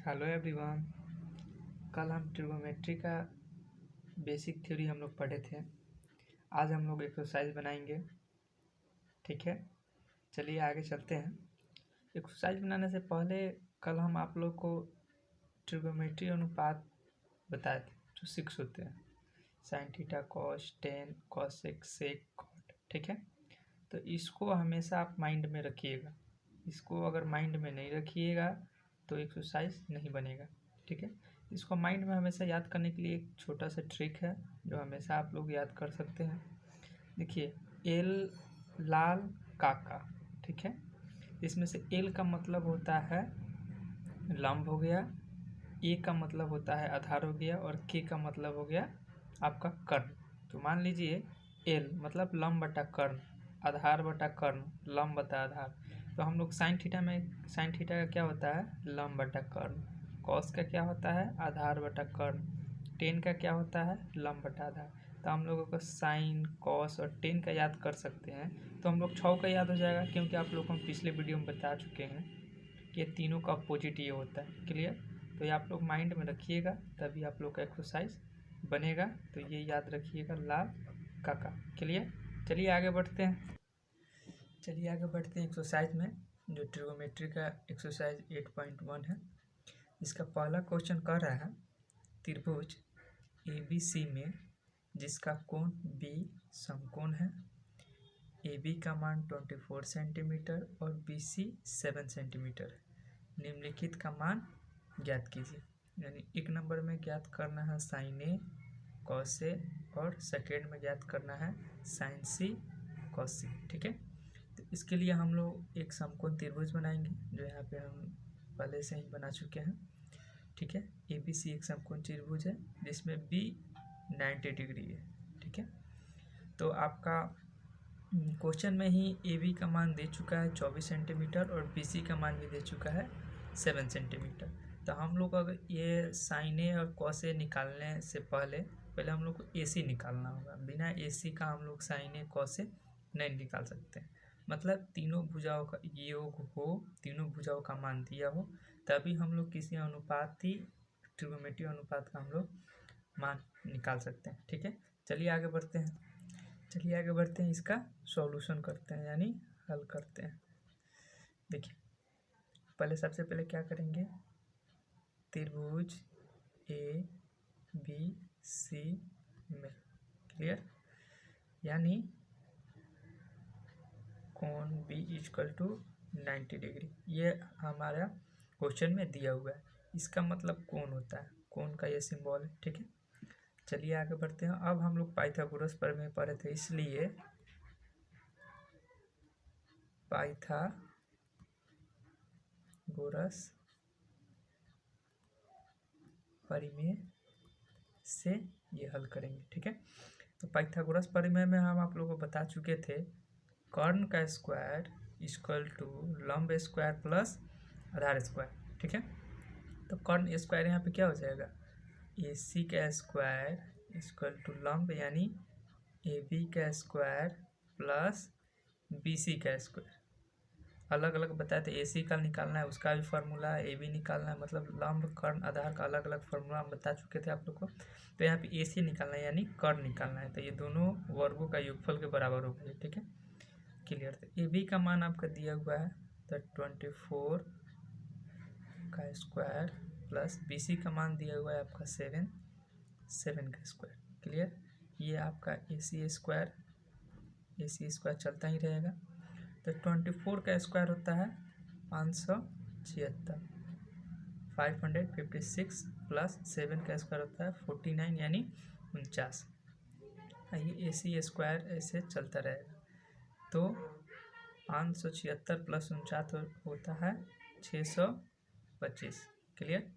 Hello everyone. कल हम trigonometry का बेसिक थ्योरी हम लोग पढ़े थे। आज हम लोग एक्सरसाइज बनाएंगे, ठीक है। चलिए आगे चलते हैं। एक्सरसाइज बनाने से पहले कल हम आप लोग को ट्रिगोनोमेट्री अनुपात बताए थे जो 6 होते हैं, sine theta, cos, tan, cosec, sec, cot, ठीक है। तो इसको हमेशा आप माइंड में रखिएगा। इसको अगर माइंड में नहीं रखिएगा तो एक्सरसाइज नहीं बनेगा, ठीक है। इसको माइंड में हमेशा याद करने के लिए एक छोटा सा ट्रिक है जो हमेशा आप लोग याद कर सकते हैं। देखिए, एल लाल काका, ठीक है। इसमें से एल का मतलब होता है लंब हो गया, ए का मतलब होता है आधार हो गया और के का मतलब हो गया आपका कर्ण। तो मान लीजिए एल मतलब लंब बटा कर्ण, आधार बटा कर्ण, लंब बटा आधार। तो हम लोग साइन थीटा में, साइन थीटा का क्या होता है लंब बटा कर्ण, कॉस का क्या होता है आधार बटा कर्ण, टेन का क्या होता है लंब बटा आधार। तो हम लोगों को साइन, कॉस और टेन का याद कर सकते हैं। तो हम लोग 6 का याद हो जाएगा, क्योंकि आप लोग को हम पिछले वीडियो में बता चुके हैं कि तीनों का अपोजिट ये होता है। क्लियर? तो ये आप लोग माइंड में रखिएगा, तभी आप लोग का एक्सरसाइज बनेगा। तो ये याद रखिएगा, लाल काका। क्लियर? चलिए आगे बढ़ते हैं। एक्सरसाइज में, जो ट्रिगोनोमेट्री का एक्सरसाइज 8.1 है। इसका पहला क्वेश्चन कह रहा है त्रिभुज ABC में जिसका कोण B समकोण है, AB का मान 24 सेंटीमीटर और BC 7 सेंटीमीटर है। निम्नलिखित का मान ज्ञात कीजिए। यानी एक नंबर में ज्ञात करना है साइन ए कॉस ए और सेकेंड में ज्ञात करना है साइन सी कॉस सी, ठीक है। तो इसके लिए हम लोग एक समकोण त्रिभुज बनाएंगे, जो यहाँ पे हम पहले से ही बना चुके हैं, ठीक है। ABC एक समकोण त्रिभुज है जिसमें B 90 डिग्री है, ठीक है। तो आपका क्वेश्चन में ही AB का मान दे चुका है 24 सेंटीमीटर और BC का मान भी दे चुका है 7 सेंटीमीटर। तो हम लोग अगर ये साइन ए और कॉस ए निकालने से पहले हम लोग को AC निकालना होगा। बिना AC का हम लोग साइन ए कॉस ए नहीं निकाल सकते। मतलब तीनों भुजाओं का योग हो, तीनों भुजाओं का मान दिया हो, तभी हम लोग किसी अनुपाती ट्रिगोनोमेट्री अनुपात का हम लोग मान निकाल सकते हैं, ठीक है। चलिए आगे बढ़ते हैं। इसका सॉल्यूशन करते हैं, यानी हल करते हैं। देखिए, सबसे पहले क्या करेंगे, त्रिभुज ABC में, क्लियर, यानी कोण B = 90 डिग्री। ये हमारा क्वेश्चन में दिया हुआ है। इसका मतलब कोण होता है, कोण का ये सिंबल है, ठीक है। चलिए आगे बढ़ते हैं। अब हम लोग पाइथागोरस प्रमेय पढ़े थे, इसलिए पाइथागोरस प्रमेय से ये हल करेंगे, ठीक है। तो पाइथागोरस प्रमेय में हम आप लोगों को बता चुके थे कर्ण का स्क्वायर = लंब स्क्वायर प्लस आधार स्क्वायर, ठीक है। तो कर्ण स्क्वायर यहाँ पे क्या हो जाएगा, AC का स्क्वायर = लंब यानी AB का स्क्वायर प्लस BC का स्क्वायर। अलग अलग बताए थे, AC का निकालना है उसका भी फार्मूला है, AB निकालना है, मतलब लंब कर्ण आधार का अलग अलग फार्मूला हम बता चुके थे आप लोग को। तो यहाँ पे AC निकालना है यानी कर्ण निकालना है। तो ये दोनों वर्गों का योगफल के बराबर होगा, ठीक है। क्लियर? तो AB का मान आपका दिया हुआ है, तो 24 का स्क्वायर प्लस BC का मान दिया हुआ है आपका 7 का स्क्वायर। क्लियर? ये आपका AC स्क्वायर चलता ही रहेगा। तो 24 का स्क्वायर होता है 576, 556 प्लस 7 का स्क्वायर होता है 49 यानी 49। ये AC स्क्वायर ऐसे चलता रहेगा। तो 576 प्लस 49 होता है 625। क्लियर?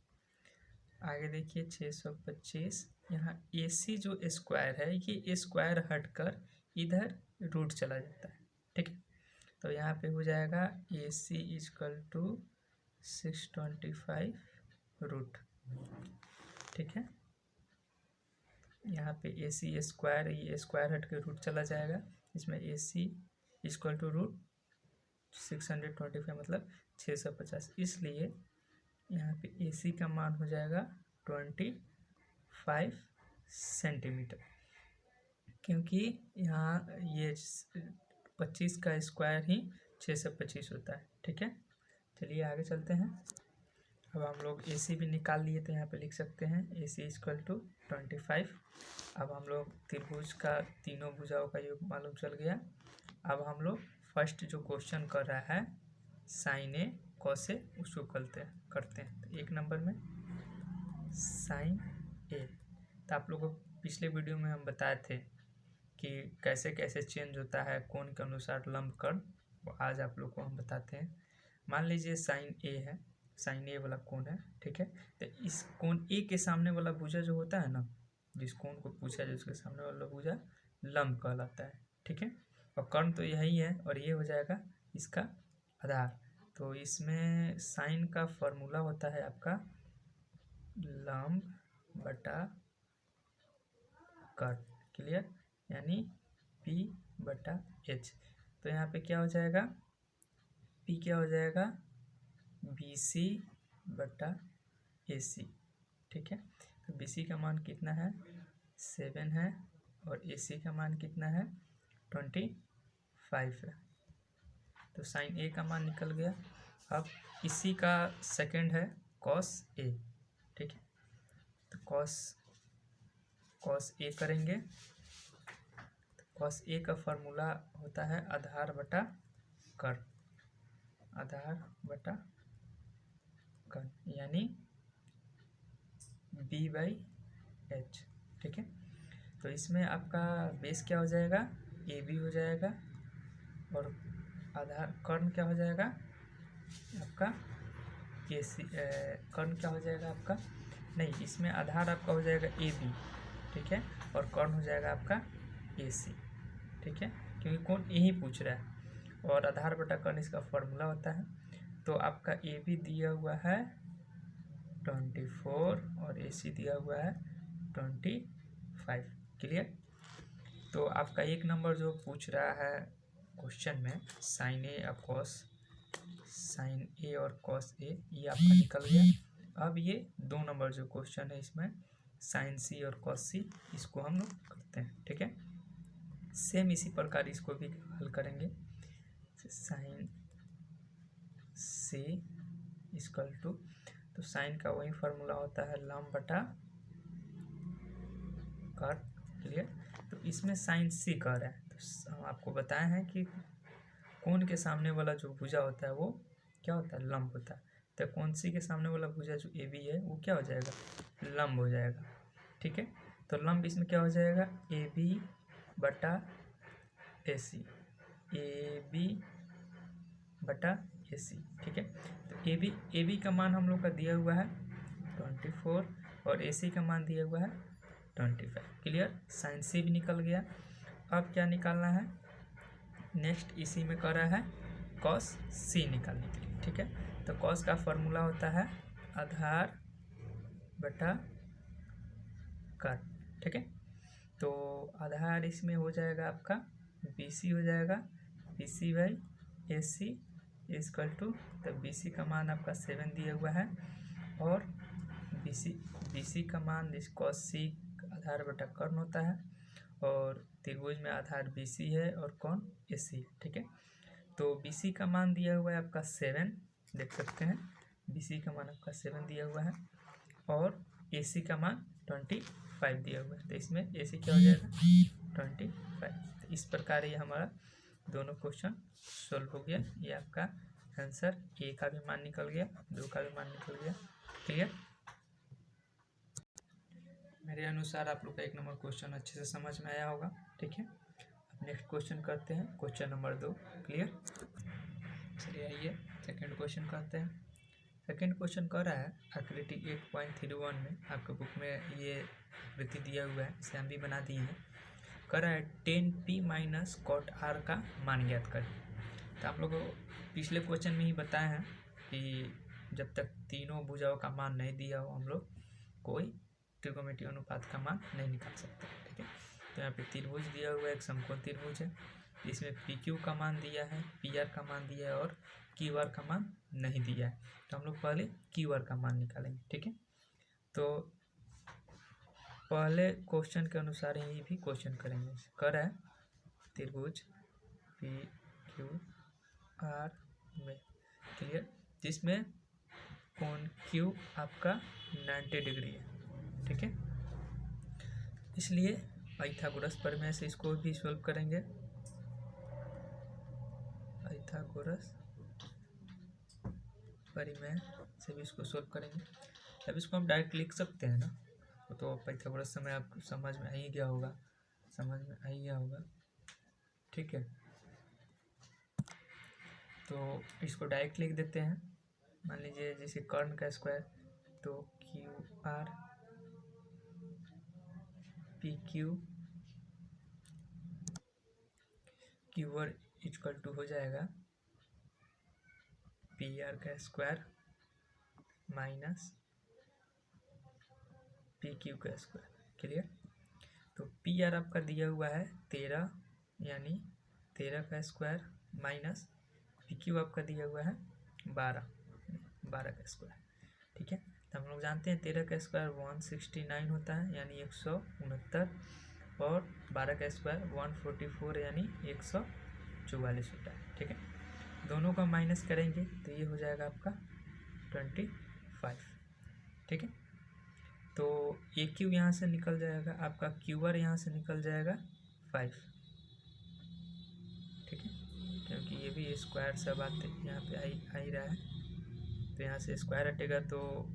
आगे देखिए 625, यहाँ AC जो स्क्वायर है ये स्क्वायर हटकर इधर रूट चला जाता है, ठीक है। तो यहाँ पे हो जाएगा AC = 625 रूट, ठीक है। यहाँ पे AC स्क्वायर, ये स्क्वायर हट के रूट चला जाएगा, इसमें AC = √625 मतलब 650। इसलिए यहाँ पे AC का मान हो जाएगा 25 सेंटीमीटर, क्योंकि यहाँ ये 25 का स्क्वायर ही 6 से 25 होता है। ठीक है, चलिए आगे चलते हैं। अब हम लोग AC भी निकाल लिए, तो यहाँ पे लिख सकते हैं AC इक्वल टू 25। अब हम लोग त्रिभुज का तीनों भुजाओं का योग मालूम चल गया। अब हम लोग फर्स्ट जो क्वेश्चन कर रहा है साइन ए कॉस ए, उसको करते हैं। तो 1 नंबर में साइन ए, तो आप लोगों को पिछले वीडियो में हम बताए थे कि कैसे कैसे चेंज होता है कोण के अनुसार लंब कर्ण, वो आज आप लोग को हम बताते हैं। मान लीजिए साइन ए है, साइन ए वाला कोण है। ठीक है, तो इस कोण ए के सामने वाला भुजा जो होता है ना, जिस कोण को पूछा जाए उसके सामने वाला भुजा लंब कहलाता है। ठीक है, और कर्ण तो यही है, और ये हो जाएगा इसका आधार। तो इसमें साइन का फॉर्मूला होता है आपका लंब बटा कर्ण, क्लियर, यानी P बटा H। तो यहाँ पे क्या हो जाएगा, P क्या हो जाएगा BC बटा AC। ठीक है, तो BC का मान कितना है 7 है, और AC का मान कितना है 25 है। तो साइन A का मान निकल गया। अब इसी का सेकंड है कॉस A। ठीक है, तो कॉस A करेंगे। तो कॉस A का फॉर्मूला होता है आधार बटा कर्ण, आधार बटा कर्ण, यानी B/H। ठीक है, तो इसमें आपका बेस क्या हो जाएगा AB हो जाएगा, और आधार कर्ण क्या हो जाएगा आपका AC। कर्ण क्या हो जाएगा आपका, नहीं, इसमें आधार आपका हो जाएगा AB। ठीक है, और कर्ण हो जाएगा आपका AC। ठीक है, क्योंकि कौन यही पूछ रहा है, और आधार बटा कर्ण इसका फॉर्मूला होता है। तो आपका AB दिया हुआ है 24 और AC दिया हुआ है 25। क्लियर। तो आपका 1 नंबर जो पूछ रहा है क्वेश्चन में साइन ए और कॉस ए, ये आपका निकल गया। अब ये 2 नंबर जो क्वेश्चन है इसमें साइन C और कॉस C, इसको हम लोग करते हैं। ठीक है, सेम इसी प्रकार इसको भी हल करेंगे। साइन C इक्वल टू, तो साइन का वही फॉर्मूला होता है लंब बटा कर्ण। क्लियर। तो इसमें साइन C कह रहा है, तो हम आपको बताए हैं कि कोण के सामने वाला जो भुजा होता है वो क्या होता है लंब होता है। तो कोण C के सामने वाला भुजा जो AB है वो क्या हो जाएगा लंब हो जाएगा। ठीक है, तो लंब इसमें क्या हो जाएगा AB बटा AC, AB बटा AC। ठीक है, तो AB का मान हम लोग का दिया हुआ है 24, और AC का मान दिया हुआ है 25। क्लियर, साइन C भी निकल गया। अब क्या निकालना है, नेक्स्ट इसी में कर रहा है कॉस C निकालने के लिए। ठीक है, तो कॉस का फॉर्मूला होता है आधार बटा कर्ण। ठीक है, तो आधार इसमें हो जाएगा आपका BC हो जाएगा, BC/AC इक्वल टू, तो BC का मान आपका 7 दिया हुआ है, और BC का मान इस कॉस C आधार बटा कर्ण होता है, और त्रिभुज में आधार BC है और कोण AC है। ठीक है, तो BC का मान दिया हुआ है आपका 7, देख सकते हैं BC का मान आपका 7 दिया हुआ है, और AC का मान 25 दिया हुआ है। तो इसमें AC क्या हो जाएगा 25। तो इस प्रकार ये हमारा दोनों क्वेश्चन सोल्व हो गया। ये आपका आंसर, A का भी मान निकल गया, 2 का भी मान निकल गया। क्लियर। मेरे अनुसार आप लोग का 1 नंबर क्वेश्चन अच्छे से समझ में आया होगा। ठीक है, अब नेक्स्ट क्वेश्चन करते हैं, क्वेश्चन नंबर 2। क्लियर। चलिए आइए सेकंड क्वेश्चन करते हैं। सेकंड क्वेश्चन कह रहा है आकृति 8.31 में, आपके बुक में ये आकृति दिया हुआ है, इसे हम भी बना दिए हैं। कह रहा है 10p माइनस कॉट r का मान ज्ञात करें। तो आप लोगों को पिछले क्वेश्चन में ही बताए हैं कि जब तक तीनों भुजाओं का मान नहीं दिया हो हम लोग कोई त्रिकोणमितीय अनुपात का मान नहीं निकाल सकते। ठीक है, तो यहाँ पे त्रिभुज दिया हुआ है, एक समकोण त्रिभुज है, इसमें PQ का मान दिया है, PR का मान दिया है, और क्यू आर का मान नहीं दिया है, तो हम लोग पहले क्यू आर का मान निकालेंगे। ठीक है, तो पहले क्वेश्चन के अनुसार ही भी क्वेश्चन करेंगे। कर है त्रिभुज पी क्यू आर में, क्लियर, जिसमें कोण क्यू आपका 90 डिग्री है। ठीक है, इसलिए पाइथागोरस प्रमेय से इसको भी सॉल्व करेंगे। पाइथागोरस प्रमेय से भी इसको सॉल्व करेंगे। अब इसको हम डायरेक्ट लिख सकते हैं ना, तो पाइथागोरस समय आपको समझ में आ ही गया होगा, समझ में आ ही गया होगा। ठीक है, तो इसको डायरेक्ट लिख देते हैं। मान लीजिए जैसे कर्ण का स्क्वायर, तो Q R P Q Q R equal to हो जाएगा पी आर का स्क्वायर माइनस पी क्यू का स्क्वायर। क्लियर, तो पी आर आपका दिया हुआ है 13, यानी 13 का स्क्वायर माइनस पी क्यू आपका दिया हुआ है 12 का स्क्वायर। ठीक है, तो हम लोग जानते हैं 13 का स्क्वायर 169 होता है, यानी 169, और 12 का स्क्वायर 144 यानी 144 होता है। ठीक है, दोनों का माइनस करेंगे तो ये हो जाएगा आपका 25। ठीक है, तो ए क्यू यहाँ से निकल जाएगा, आपका क्यू आर यहाँ से निकल जाएगा 5। ठीक है, क्योंकि ये भी स्क्वायर सब आते यहाँ पे आ ही रहा है, तो यहाँ से स्क्वायर हटेगा, तो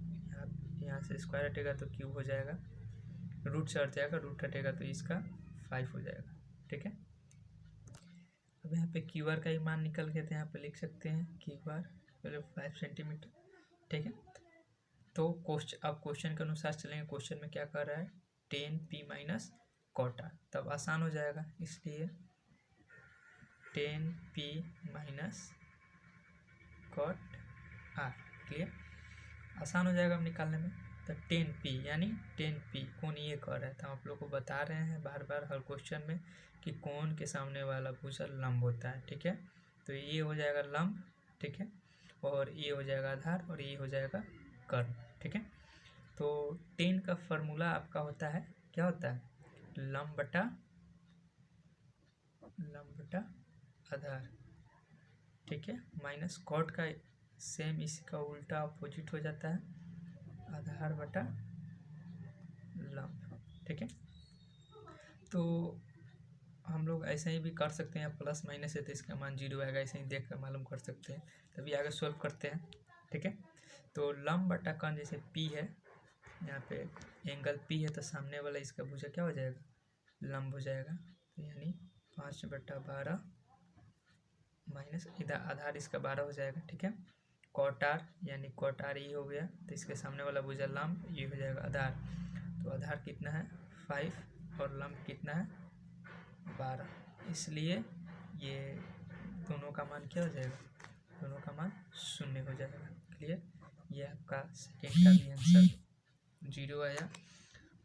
यहाँ से स्क्वायर हटेगा तो क्यूब हो जाएगा, रूट से हट जाएगा, रूट हटेगा तो इसका 5 हो जाएगा। ठीक है, अब यहाँ पे क्यू आर का ही मान निकल गया, तो यहाँ पे लिख सकते हैं क्यू आर 5 सेंटीमीटर। ठीक है, तो अब क्वेश्चन के अनुसार चलेंगे। क्वेश्चन में क्या कर रहा है, 10p माइनस कॉट आर, तब आसान हो जाएगा, इसलिए 10p minus cot R. Clear, आसान हो जाएगा अब निकालने में। तो 10p यानी 10p कौन ये कर रहा है, तो हम आप लोग को बता रहे हैं बार बार हर क्वेश्चन में कि कौन के सामने वाला भुजल लंब होता है। ठीक है, तो ये हो जाएगा लंब, ठीक है, और ये हो जाएगा आधार, और ये हो जाएगा कर्ण। ठीक है, तो 10 का फॉर्मूला आपका होता है, क्या होता है, लंब बटा आधार। ठीक है, माइनस कॉट का सेम इसका उल्टा अपोजिट हो जाता है, आधार बटा लंब। ठीक है, तो हम लोग ऐसे ही भी कर सकते हैं, प्लस माइनस है तो इसका मान 0 आएगा, ऐसे ही देख कर मालूम कर सकते हैं। तभी आगे सॉल्व करते हैं। ठीक है, तो लंब बटा कर्ण, जैसे P है, यहाँ पे एंगल P है, तो सामने वाला इसका भुजा क्या हो जाएगा, लंब हो जाएगा, तो यानी 5/12 माइनस इधर आधार इसका 12 हो जाएगा। ठीक है, कॉट आर यानी कॉट आर ये हो गया, तो इसके सामने वाला भुजा लंब, ये हो जाएगा आधार। तो आधार कितना है 5 और लंब कितना है 12, इसलिए ये दोनों का मान क्या हो जाएगा, दोनों का मान 0 हो जाएगा। क्लियर, ये आपका सेकेंड का भी आंसर 0 आया,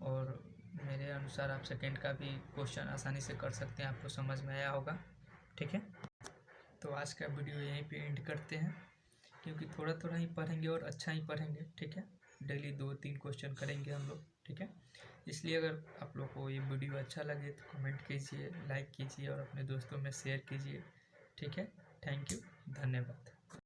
और मेरे अनुसार आप सेकेंड का भी क्वेश्चन आसानी से कर सकते हैं, आपको समझ में आया होगा। ठीक है, तो आज का वीडियो यहीं पे एंड करते हैं, क्योंकि थोड़ा थोड़ा ही पढ़ेंगे और अच्छा ही पढ़ेंगे। ठीक है, डेली 2-3 क्वेश्चन करेंगे हम लोग। ठीक है, इसलिए अगर आप लोग को ये वीडियो अच्छा लगे तो कमेंट कीजिए, लाइक कीजिए और अपने दोस्तों में शेयर कीजिए। ठीक है, थैंक यू, धन्यवाद।